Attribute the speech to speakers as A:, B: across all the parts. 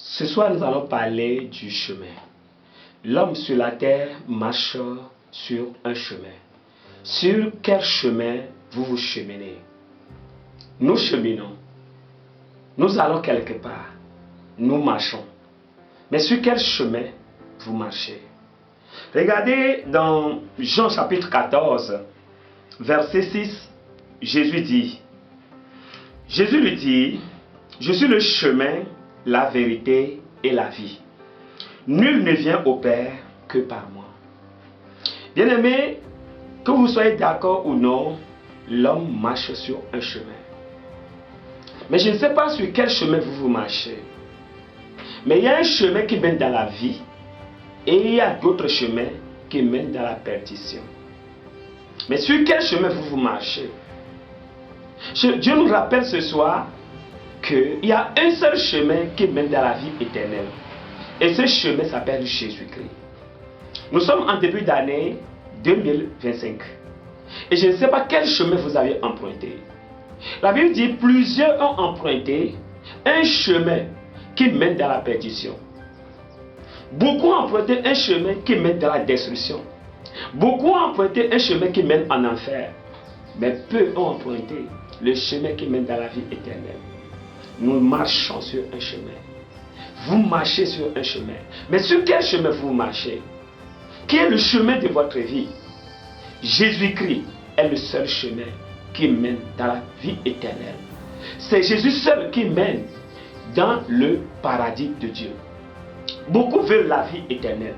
A: Ce soir, nous allons parler du chemin. L'homme sur la terre marche sur un chemin. Sur quel chemin vous cheminez? Nous cheminons. Nous allons quelque part. Nous marchons. Mais sur quel chemin vous marchez? Regardez dans Jean chapitre 14, verset 6, Jésus lui dit, je suis le chemin, la vérité et la vie. Nul ne vient au Père que par moi. Bien-aimés, que vous soyez d'accord ou non, l'homme marche sur un chemin. Mais je ne sais pas sur quel chemin vous marchez. Mais il y a un chemin qui mène dans la vie et il y a d'autres chemins qui mènent dans la perdition. Mais sur quel chemin vous marchez? Dieu nous rappelle ce soir qu'il y a un seul chemin qui mène dans la vie éternelle. Et ce chemin s'appelle Jésus-Christ. Nous sommes en début d'année 2025. Et je ne sais pas quel chemin vous avez emprunté. La Bible dit plusieurs ont emprunté un chemin qui mène dans la perdition. Beaucoup ont emprunté un chemin qui mène dans la destruction. Beaucoup ont emprunté un chemin qui mène en enfer. Mais peu ont emprunté le chemin qui mène dans la vie éternelle. Nous marchons sur un chemin. Vous marchez sur un chemin. Mais sur quel chemin vous marchez? Quel est le chemin de votre vie? Jésus-Christ est le seul chemin qui mène dans la vie éternelle. C'est Jésus seul qui mène dans le paradis de Dieu. Beaucoup veulent la vie éternelle.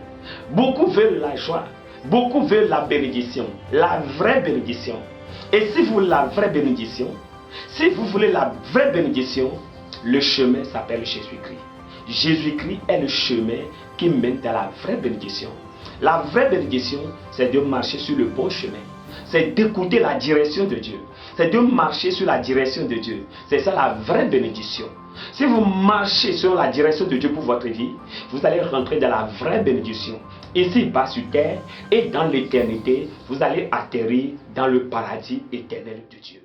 A: Beaucoup veulent la joie. Beaucoup veulent la bénédiction. La vraie bénédiction. Et si vous voulez la vraie bénédiction, si vous voulez la vraie bénédiction, le chemin s'appelle Jésus-Christ. Jésus-Christ est le chemin qui mène dans la vraie bénédiction. La vraie bénédiction, c'est de marcher sur le bon chemin. C'est d'écouter la direction de Dieu. C'est de marcher sur la direction de Dieu. C'est ça la vraie bénédiction. Si vous marchez sur la direction de Dieu pour votre vie, vous allez rentrer dans la vraie bénédiction. Ici-bas sur terre et dans l'éternité, vous allez atterrir dans le paradis éternel de Dieu.